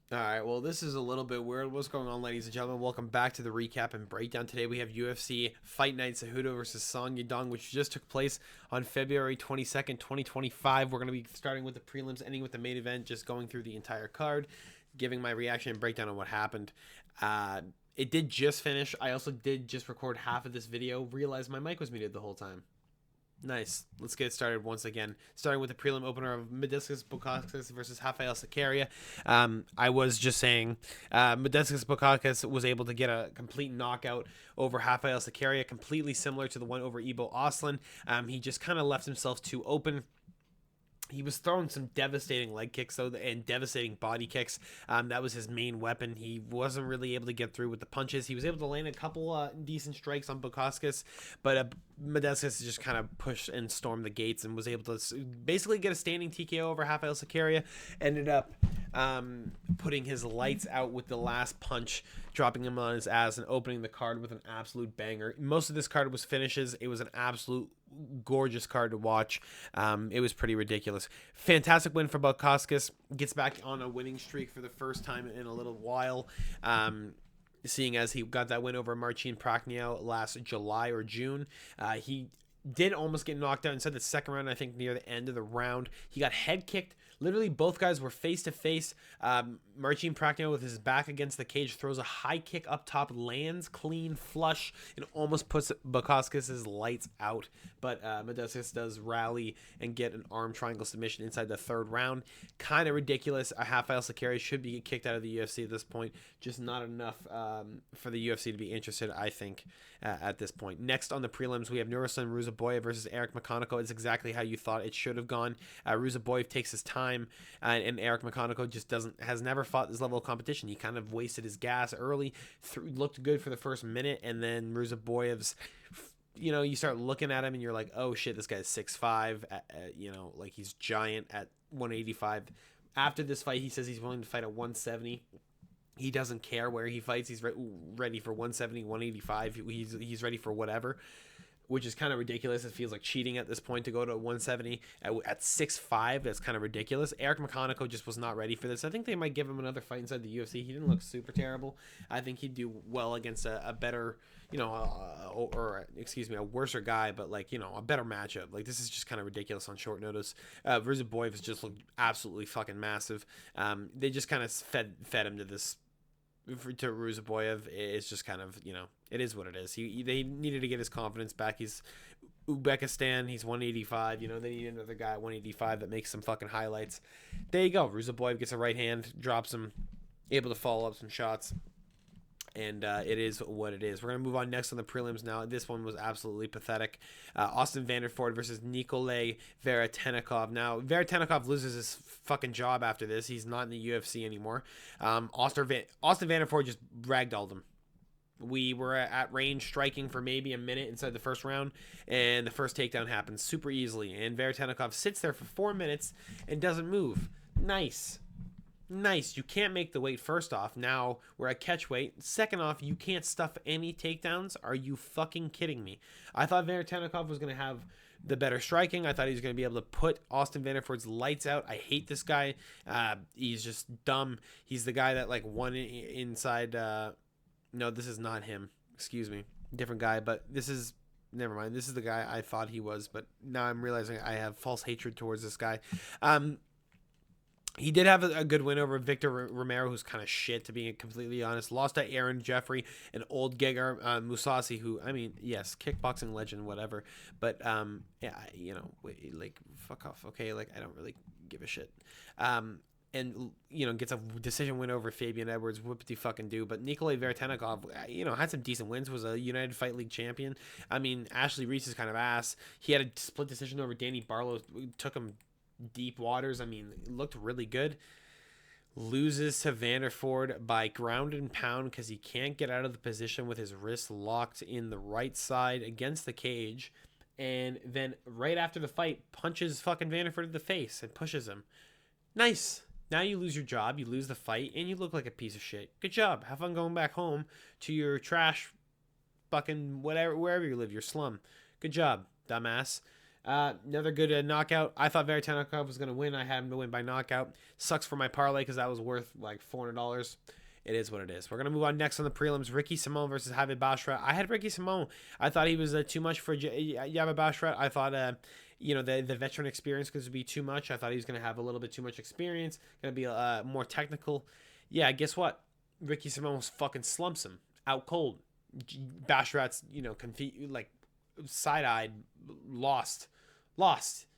All right, well, this is a little bit weird. What's going on, ladies and gentlemen? Welcome back to the recap and breakdown. Today we have UFC Fight Night Cejudo versus Song Yadong, which just took place on February 22nd, 2025. We're going to be starting with the prelims, ending with the main event, just going through the entire card, giving my reaction and breakdown on what happened. It did just finish. I also did just record half of this video, realized my mic was muted the whole time. Nice. Let's get started once again. Starting with the prelim opener of Modestas Bukauskas versus Rafael Sakaria. I was just saying, Modestas Bukauskas was able to get a complete knockout over Rafael Sakaria, completely similar to the one over Ibo Oslan. He just kind of left himself too open. He was throwing some devastating leg kicks, though, and devastating body kicks. That was his main weapon. He wasn't really able to get through with the punches. He was able to land a couple decent strikes on Bukauskas, but Modestas just kind of pushed and stormed the gates and was able to basically get a standing TKO over Rafael Sakaria. Ended up putting his lights out with the last punch, dropping him on his ass and opening the card with an absolute banger. Most of this card was finishes. It was an absolute gorgeous card to watch. It was pretty ridiculous. Fantastic win for Bukauskas. Gets back on a winning streak for the first time in a little while. Seeing as he got that win over Marcin Prachnio last July or June. He did almost get knocked out inside the second round. I think near the end of the round, he got head kicked. Literally, both guys were face to face. Marcin Prachnio, with his back against the cage, throws a high kick up top, lands clean, flush, and almost puts Bukauskas' lights out. But Modestas does rally and get an arm triangle submission inside the third round. Kind of ridiculous. Rafael Sakaria should be kicked out of the UFC at this point. Just not enough for the UFC to be interested, I think, at this point. Next on the prelims, we have Nursultan Ruzaboyev versus Eric McConaughey. It's exactly how you thought it should have gone. Ruzaboyev takes his time. And Eric McConaughey just has never fought this level of competition. He kind of wasted his gas early, looked good for the first minute, and then Ruzaboyev's, you start looking at him and you're like, oh shit, this guy's 6'5", like he's giant at 185. After this fight, he says he's willing to fight at 170. He doesn't care where he fights. He's ready for 170, 185. He's ready for whatever, which is kind of ridiculous. It feels like cheating at this point to go to 170 at 6'5". That's kind of ridiculous. Eric McConaughey just was not ready for this. I think they might give him another fight inside the UFC. He didn't look super terrible. I think he'd do well against a better, a worser guy, but a better matchup. Like, this is just kind of ridiculous on short notice. Ruzaboyev has just looked absolutely fucking massive. They just kind of fed him to this. To Ruzaboyev, it's just kind of, it is what it is. They needed to get his confidence back. He's Uzbekistan. He's 185. They need another guy at 185 that makes some fucking highlights. There you go. Ruzaboyev gets a right hand, drops him, able to follow up some shots. And it is what it is. We're going to move on next on the prelims now. This one was absolutely pathetic. Austin Vanderford versus Nikolay Veretennikov. Now, Veretennikov loses his fucking job after this. He's not in the UFC anymore. Austin Vanderford just ragdolled him. We were at range striking for maybe a minute inside the first round, and the first takedown happens super easily. And Veretennikov sits there for 4 minutes and doesn't move. Nice. You can't make the weight, first off. Now we're at catch weight. Second off, you can't stuff any takedowns. Are you fucking kidding me? I thought Veretennikov was going to have the better striking. I thought he was going to be able to put Austin Vanderford's lights out. I hate this guy. He's just dumb. He's the guy that won inside. No, this is not him. Excuse me. Different guy, but this is... Never mind. This is the guy I thought he was, but now I'm realizing I have false hatred towards this guy. He did have a good win over Victor Romero, who's kind of shit, to be completely honest. Lost to Aaron Jeffrey and old Gegard Mousasi, who, yes, kickboxing legend, whatever. But, fuck off, okay? I don't really give a shit. And, gets a decision win over Fabian Edwards. Whoopty fucking do. But Nikolay Veretennikov, had some decent wins. Was a United Fight League champion. Ashley Reese is kind of ass. He had a split decision over Danny Barlow. Took him deep waters. Looked really good. Loses to Vanderford by ground and pound because he can't get out of the position with his wrist locked in the right side against the cage. And then right after the fight, punches fucking Vanderford in the face and pushes him. Nice. Now you lose your job, you lose the fight, and you look like a piece of shit. Good job. Have fun going back home to your trash fucking whatever, wherever you live, your slum. Good job, dumbass. Another good knockout. I thought Veretanakov was going to win. I had him to win by knockout. Sucks for my parlay because that was worth like $400. It is what it is. We're going to move on next on the prelims. Ricky Simon versus Javid Bashrat. I had Ricky Simon. I thought he was too much for Javid Bashrat. I thought, the veteran experience could be too much. I thought he was going to have a little bit too much experience. Going to be more technical. Yeah, guess what? Ricky Simon fucking slumps him. Out cold. Bashrat's, side-eyed, lost.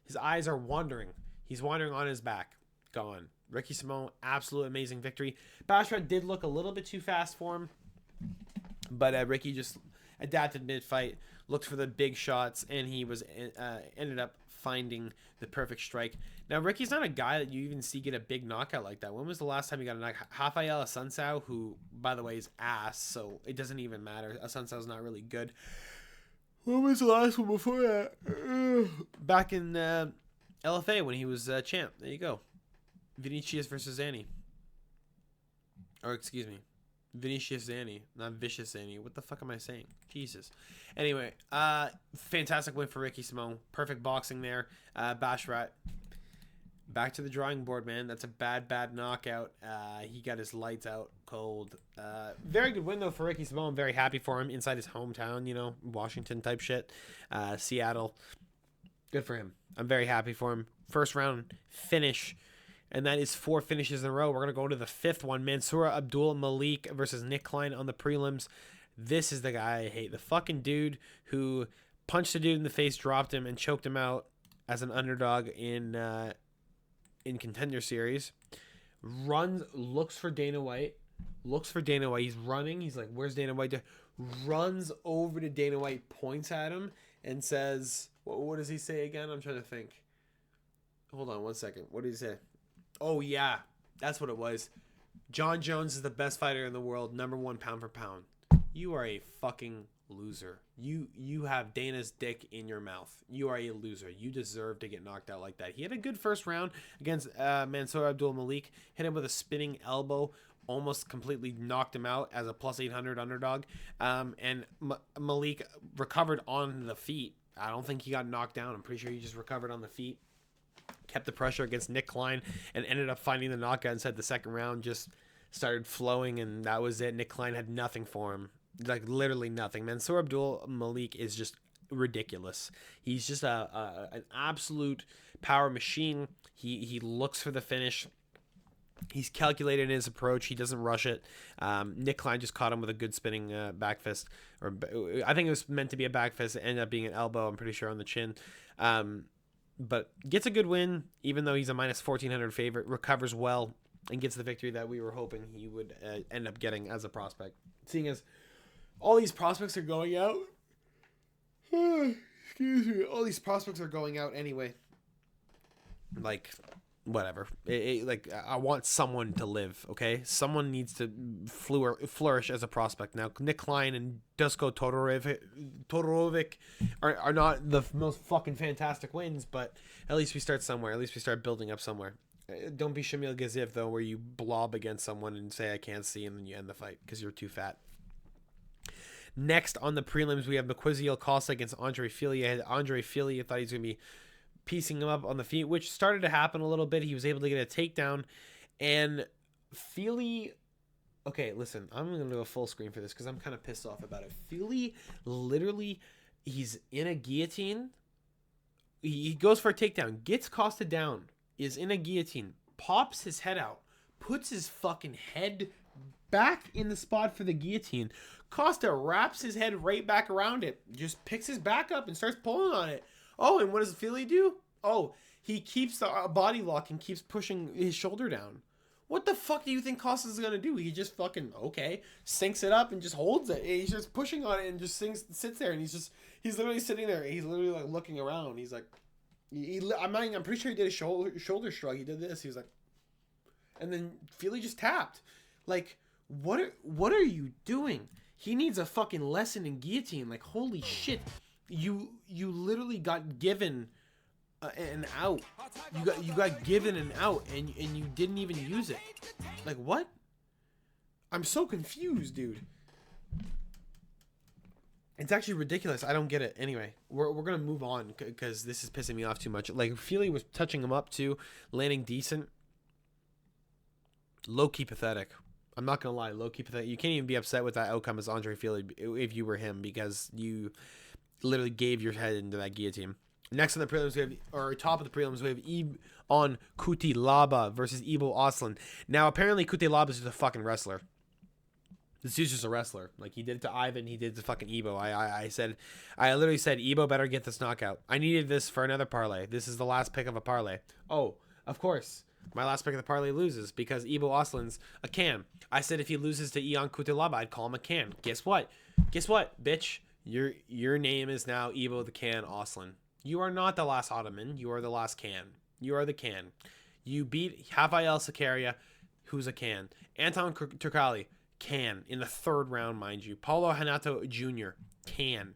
His eyes are wandering. He's wandering on his back. Gone. Ricky Simon, absolute amazing victory. Bashrat did look a little bit too fast for him, but Ricky just adapted mid-fight, looked for the big shots, and he was ended up finding the perfect strike. Now, Ricky's not a guy that you even see get a big knockout like that. When was the last time he got a knockout? Rafael Asuncao, who, by the way, is ass, so it doesn't even matter. Asuncao's not really good. When was the last one before that? Back in LFA when he was champ. There you go. Vinicius versus Zanny. Or, excuse me. Vinicius Zanny, not Vicious Zanny. What the fuck am I saying? Jesus. Anyway, fantastic win for Ricky Simon. Perfect boxing there. Bashrat, back to the drawing board, man. That's a bad knockout. He got his lights out cold. Very good win, though, for Ricky Simon. I'm very happy for him inside his hometown, Washington type shit. Seattle. Good for him. I'm very happy for him. First round finish. And that is 4 finishes in a row. We're going to go to the 5th one. Mansour Abdul Malik versus Nick Klein on the prelims. This is the guy I hate. The fucking dude who punched a dude in the face, dropped him, and choked him out as an underdog in Contender Series. Looks for Dana White. He's running. He's like, where's Dana White? Runs over to Dana White, points at him, and says, what does he say again? I'm trying to think. Hold on one second. What did he say? Oh, yeah. That's what it was. John Jones is the best fighter in the world. #1 pound for pound. You are a fucking loser. You have Dana's dick in your mouth. You are a loser. You deserve to get knocked out like that. He had a good first round against Mansour Abdul Malik. Hit him with a spinning elbow. Almost completely knocked him out as a +800 underdog. And Malik recovered on the feet. I don't think he got knocked down. I'm pretty sure he just recovered on the feet. Kept the pressure against Nick Klein and ended up finding the knockout inside the second round. Just started flowing, and that was it. Nick Klein had nothing for him. Like, literally nothing. Mansour Abdul Malik is just ridiculous. He's just an absolute power machine. He looks for the finish. He's calculated in his approach. He doesn't rush it. Nick Klein just caught him with a good spinning back fist. Or I think it was meant to be a back fist. It ended up being an elbow, I'm pretty sure, on the chin. But gets a good win, even though he's a -1400 favorite. Recovers well and gets the victory that we were hoping he would end up getting as a prospect. Seeing as all these prospects are going out. Excuse me. All these prospects are going out anyway. Like, whatever. I want someone to live, okay? Someone needs to flourish as a prospect. Now, Nick Klein and Dusko Todorovic are not the most fucking fantastic wins, but at least we start somewhere. At least we start building up somewhere. Don't be Shamil Gaziv, though, where you blob against someone and say, I can't see, and then you end the fight because you're too fat. Next on the prelims, we have Makwizzy Costa against Andre Fili. Andre Fili, I thought he was going to be piecing him up on the feet, which started to happen a little bit. He was able to get a takedown, and Fili... Okay, listen, I'm going to do a full screen for this because I'm kind of pissed off about it. Fili, literally, he's in a guillotine. He goes for a takedown, gets Costa down, is in a guillotine, pops his head out, puts his fucking head back in the spot for the guillotine. Costa wraps his head right back around it, just picks his back up and starts pulling on it. Oh, and what does Fili do? Oh, he keeps the body lock and keeps pushing his shoulder down. What the fuck do you think Costa's going to do? He just fucking, sinks it up and just holds it. He's just pushing on it and just sits there, and he's literally sitting there. He's literally like looking around. He's like, I'm pretty sure he did a shoulder shrug. He did this. He was like, and then Fili just tapped. Like, what are you doing? He needs a fucking lesson in guillotine. Like, holy shit. You literally got given an out. You got given an out, and you didn't even use it. Like, what? I'm so confused, dude. It's actually ridiculous. I don't get it. Anyway, we're going to move on because this is pissing me off too much. Like, Feely was touching him up too, landing decent. Low-key pathetic. I'm not going to lie. Low-key pathetic. You can't even be upset with that outcome as Andre Feely if you were him, because you literally gave your head into that guillotine. Next on the prelims, we have, or top of the prelims, we have Ion Cutelaba versus Ivo Oslan. Now, apparently, Cutelaba is just a fucking wrestler. This dude's just a wrestler. Like, he did it to Ivan, he did it to fucking Ivo. I literally said, Ivo better get this knockout. I needed this for another parlay. This is the last pick of a parlay. Oh, of course. My last pick of the parlay loses because Ivo Oslan's a can. I said if he loses to Ion Cutelaba, I'd call him a can. Guess what? Guess what, bitch? Your name is now Ivo the Can Oslan. You are not the last Ottoman. You are the last can. You are the can. You beat Rafael Sakaria, who's a can. Anton Turkali, can. In the third round, mind you. Paulo Hanato Jr., can.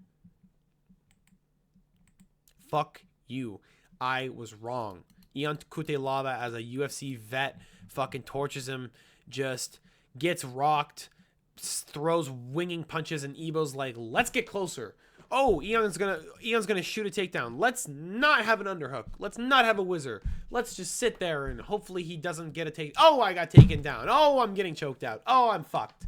Fuck you. I was wrong. Ion Cutelaba, as a UFC vet, fucking torches him, just gets rocked, throws winging punches, and Ivo's like, let's get closer. Oh, Eon's gonna shoot a takedown. Let's not have an underhook. Let's not have a whizzer. Let's just sit there and hopefully he doesn't get a take. Oh, I got taken down. Oh, I'm getting choked out. Oh, I'm fucked.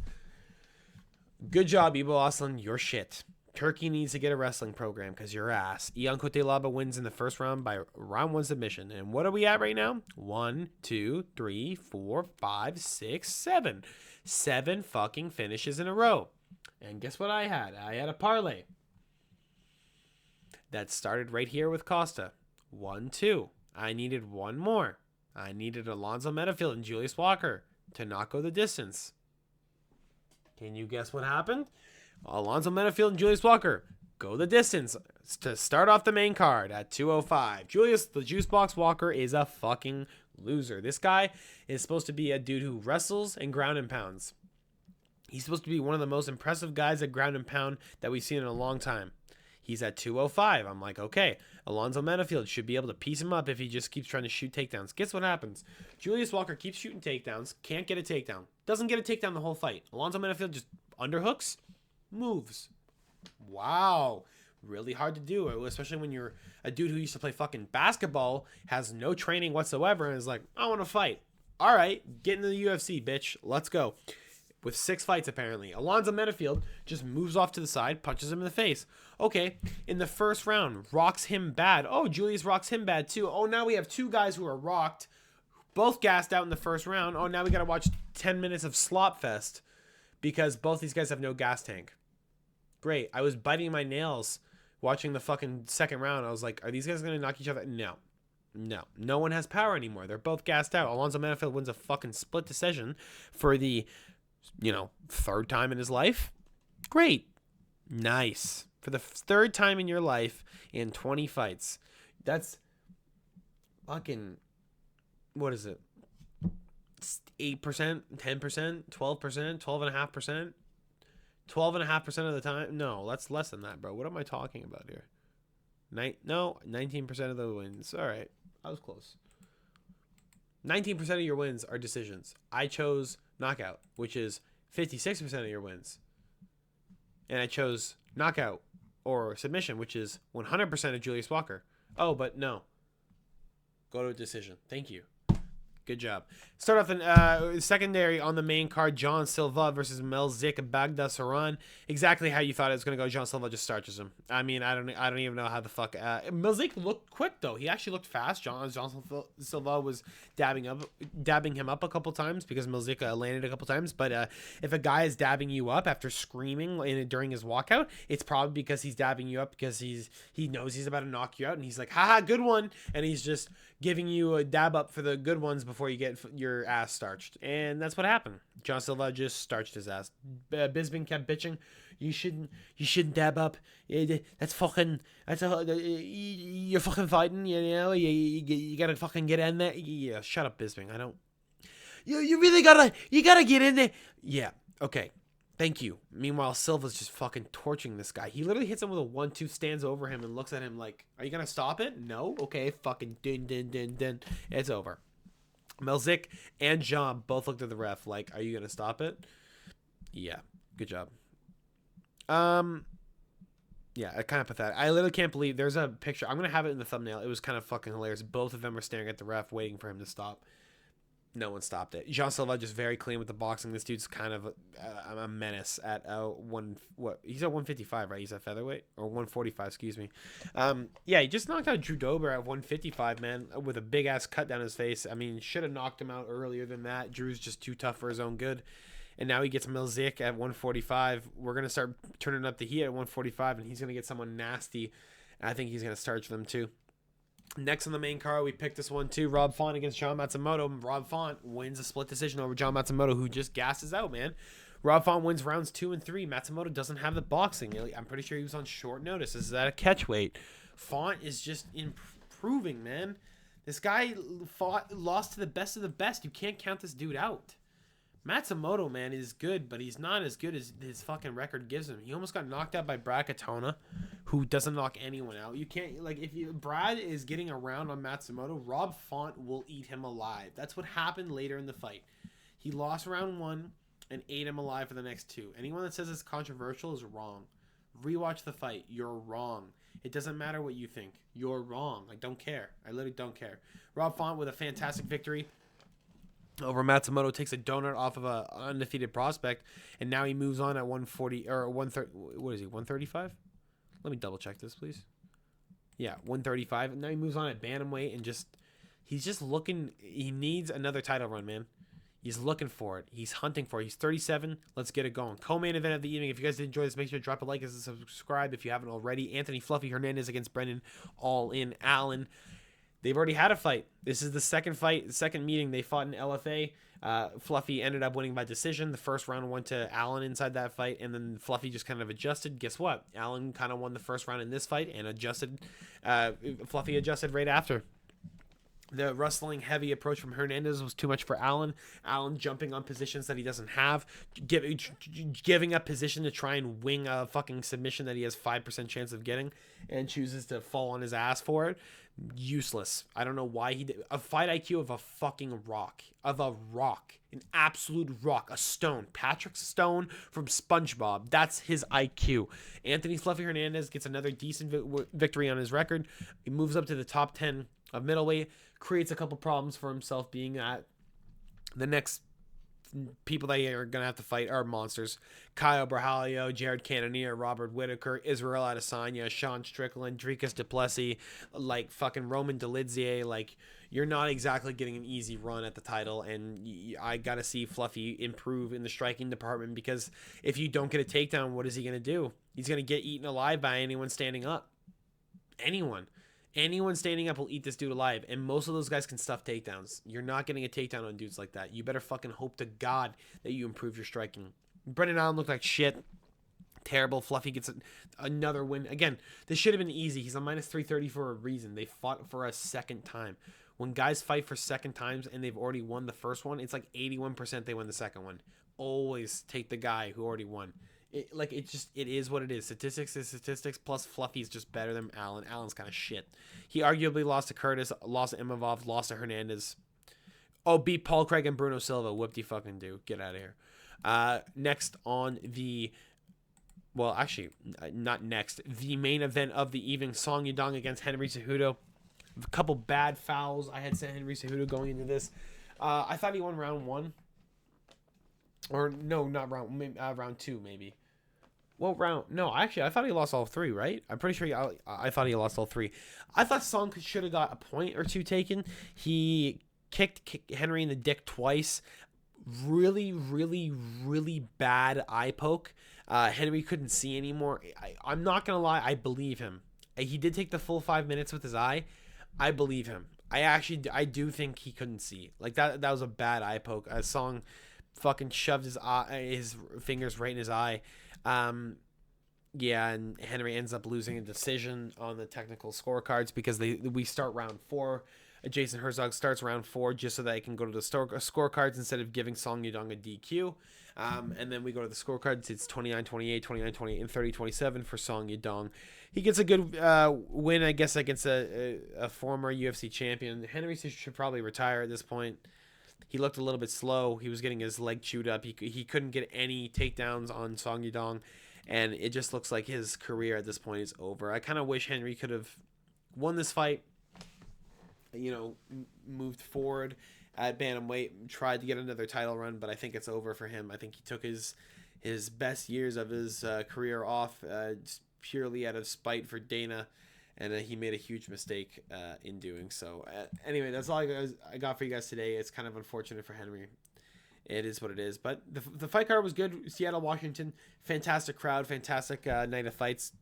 Good job, Ivo Oslan. You're shit. Turkey needs to get a wrestling program because you're ass. Ion Cutelaba wins in the first round by round 1 submission. And what are we at right now? 1, 2, 3, 4, 5, 6, 7. 7 fucking finishes in a row. And guess what I had? I had a parlay that started right here with Costa. 1, 2. I needed one more. I needed Alonzo Metafield and Julius Walker to not go the distance. Can you guess what happened? Alonzo Metafield and Julius Walker go the distance to start off the main card at 205. Julius the Juicebox Walker is a fucking loser. This guy is supposed to be a dude who wrestles and ground and pounds. He's supposed to be one of the most impressive guys at ground and pound that we've seen in a long time. He's at 205. I'm like, okay, Alonzo Metafield should be able to piece him up if he just keeps trying to shoot takedowns. Guess what happens? Julius Walker keeps shooting takedowns, can't get a takedown. Doesn't get a takedown the whole fight. Alonzo Metafield just underhooks, moves. Wow. Really hard to do, especially when you're a dude who used to play fucking basketball, has no training whatsoever, and is like, I want to fight. All right, get into the UFC, bitch. Let's go. With 6 fights, apparently. Alonzo Metafield just moves off to the side, punches him in the face. Okay, in the first round, rocks him bad. Oh, Julius rocks him bad, too. Oh, now we have 2 guys who are rocked, both gassed out in the first round. Oh, now we got to watch 10 minutes of slop fest because both these guys have no gas tank. Great. I was biting my nails watching the fucking second round. I was like, are these guys going to knock each other? No. No one has power anymore. They're both gassed out. Alonzo Metafield wins a fucking split decision for the, third time in his life. Great. Nice. For the third time in your life in 20 fights. That's fucking, what is it? 8%, 10%, 12%, 12.5%. 12.5% of the time. No, that's less than that, bro. What am I talking about here? 19% of the wins. All right. I was close. 19% of your wins are decisions. I chose knockout, which is 56% of your wins. And I chose knockout or submission, which is 100% of Julius Walker. Oh, but no. Go to a decision. Thank you. Good job. Start off in secondary on the main card, John Silva versus Melzik Bagdasaryan. Exactly how you thought it was going to go. John Silva just starches him. I mean, I don't even know how the fuck. Melzik looked quick though. He actually looked fast. John Silva was dabbing him up a couple times because Melzik landed a couple times. But if a guy is dabbing you up after screaming during his walkout, it's probably because he's dabbing you up because he knows he's about to knock you out and he's like, haha, good one, and he's just giving you a dab up for the good ones before you get your ass starched. And that's what happened. John Silva just starched his ass. Bisping kept bitching. You shouldn't dab up. You're fucking fighting, you gotta fucking get in there. Yeah, shut up, Bisping. I don't. You really gotta get in there. Yeah, okay. Thank you. Meanwhile, Silva's just fucking torching this guy. He literally hits him with a 1-2, stands over him, and looks at him like, are you going to stop it? No? Okay, fucking din. It's over. Melzik and John both looked at the ref like, are you going to stop it? Yeah, good job. Yeah, kind of pathetic. I literally can't believe there's a picture. I'm gonna have it in the thumbnail. It was kind of fucking hilarious. Both of them were staring at the ref, waiting for him to stop. No one stopped it. Jean Silva just very clean with the boxing. This dude's kind of a menace at he's at 155, right? He's at featherweight or 145, excuse me. Yeah, he just knocked out Drew Dober at 155, man, with a big ass cut down his face. I mean, should have knocked him out earlier than that. Drew's just too tough for his own good. And now he gets Milzik at 145. We're gonna start turning up the heat at 145, and he's gonna get someone nasty. And I think he's gonna starch them too. Next on the main card, we picked this one too. Rob Font against John Matsumoto. Rob Font wins a split decision over John Matsumoto, who just gasses out, man. Rob Font wins rounds 2 and 3. Matsumoto doesn't have the boxing. I'm pretty sure he was on short notice. This is at a catch weight. Font is just improving, man. This guy lost to the best of the best. You can't count this dude out. Matsumoto, man, is good, but he's not as good as his fucking record gives him. He almost got knocked out by Brad Katona, who doesn't knock anyone out. You can't, like, Brad is getting around on Matsumoto, Rob Font will eat him alive. That's what happened later in the fight. He lost round 1 and ate him alive for the next 2. Anyone that says it's controversial is wrong. Rewatch the fight. You're wrong. It doesn't matter what you think. You're wrong. I don't care. I literally don't care. Rob Font with a fantastic victory over Matsumoto, takes a donut off of a undefeated prospect, and now he moves on at 140 or 130. What is he? 135? Let me double check this, please. Yeah, 135. And now he moves on at bantamweight, and he's just looking. He needs another title run, man. He's looking for it. He's hunting for it. He's 37. Let's get it going. Co-main event of the evening. If you guys did enjoy this, make sure to drop a like and subscribe if you haven't already. Anthony Fluffy Hernandez against Brendan All-In Allen. They've already had a fight. This is the second fight, the second meeting. They fought in LFA. Fluffy ended up winning by decision. The first round went to Allen inside that fight, and then Fluffy just kind of adjusted. Guess what? Allen kind of won the first round in this fight and adjusted. Fluffy adjusted right after. The wrestling heavy approach from Hernandez was too much for Allen. Allen jumping on positions that he doesn't have, giving up position to try and wing a fucking submission that he has 5% chance of getting, and chooses to fall on his ass for it. Useless. I don't know why he did. A fight IQ of a fucking rock. Of a rock. An absolute rock. A stone. Patrick Stone from SpongeBob. That's his IQ. Anthony Fluffy Hernandez gets another decent victory on his record. He moves up to the top 10 of middleweight. Creates a couple problems for himself, being at the next people that are going to have to fight are monsters. Kyle Brahalio, Jared Cannonier, Robert Whitaker, Israel Adesanya, Sean Strickland, Dricus Duplessis, like fucking Roman Delidzier. Like, you're not exactly getting an easy run at the title, and I got to see Fluffy improve in the striking department, because if you don't get a takedown, what is he going to do? He's going to get eaten alive by anyone standing up. Anyone standing up will eat this dude alive, and most of those guys can stuff takedowns. You're not getting a takedown on dudes like that. You better fucking hope to God that you improve your striking. Brendan Allen looked like shit. Terrible. Fluffy gets another win. Again, this should have been easy. He's a minus 330 for a reason. They fought for a second time. When guys fight for second times and they've already won the first one, it's like 81% they win the second one. Always take the guy who already won. It is what it is. Statistics is statistics, plus Fluffy's just better than Allen. Allen's kind of shit. He arguably lost to Curtis, lost to Imavov, lost to Hernandez. Oh, beat Paul Craig and Bruno Silva. Whoop-de-fucking-do. Get out of here. Next on the... Well, actually, not next. The main event of the evening, Song Yadong against Henry Cejudo. A couple bad fouls. I had sent Henry Cejudo going into this. I thought he won round 1. Or, no, not round 2, maybe. Well, actually, I thought he lost all 3, right? I'm pretty sure I thought he lost all 3. I thought Song should have got a point or 2 taken. He kicked Henry in the dick twice. Really, really, really bad eye poke. Henry couldn't see anymore. I'm not going to lie, I believe him. He did take the full 5 minutes with his eye. I believe him. I do think he couldn't see. Like, that was a bad eye poke. Song fucking shoved his fingers right in his eye. Yeah, and Henry ends up losing a decision on the technical scorecards, because we start round 4. Jason Herzog starts round 4 just so that he can go to the scorecards instead of giving Song Yadong a DQ. And then we go to the scorecards. It's 29-28, 29-28, and 30-27 for Song Yadong. He gets a good win, I guess, against a former UFC champion. Henry should probably retire at this point. He looked a little bit slow. He was getting his leg chewed up. He couldn't get any takedowns on Song Yadong. and it just looks like his career at this point is over. I kind of wish Henry could have won this fight, you know, moved forward at bantamweight, tried to get another title run, but I think it's over for him. I think he took his best years of his career off just purely out of spite for Dana, and he made a huge mistake in doing so. Anyway, that's all I got for you guys today. It's kind of unfortunate for Henry. It is what it is. But the fight card was good. Seattle, Washington, fantastic crowd, fantastic night of fights.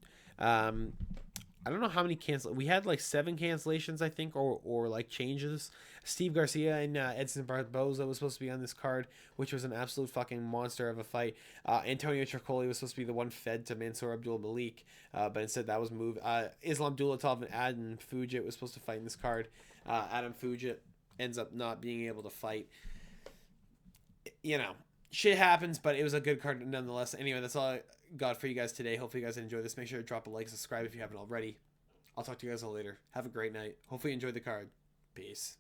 I don't know how many we had like 7 cancellations, I think, or like changes. Steve Garcia and Edson Barboza was supposed to be on this card, which was an absolute fucking monster of a fight. Antonio Tricoli was supposed to be the one fed to Mansour Abdul Malik, but instead that was moved. Islam Dulatov and Adam Fujit was supposed to fight in this card. Adam Fujit ends up not being able to fight. You know, shit happens, but it was a good card nonetheless. Anyway, that's all I got for you guys today. Hopefully you guys enjoy this. Make sure to drop a like, subscribe if you haven't already. I'll talk to you guys all later. Have a great night. Hopefully you enjoyed the card. Peace.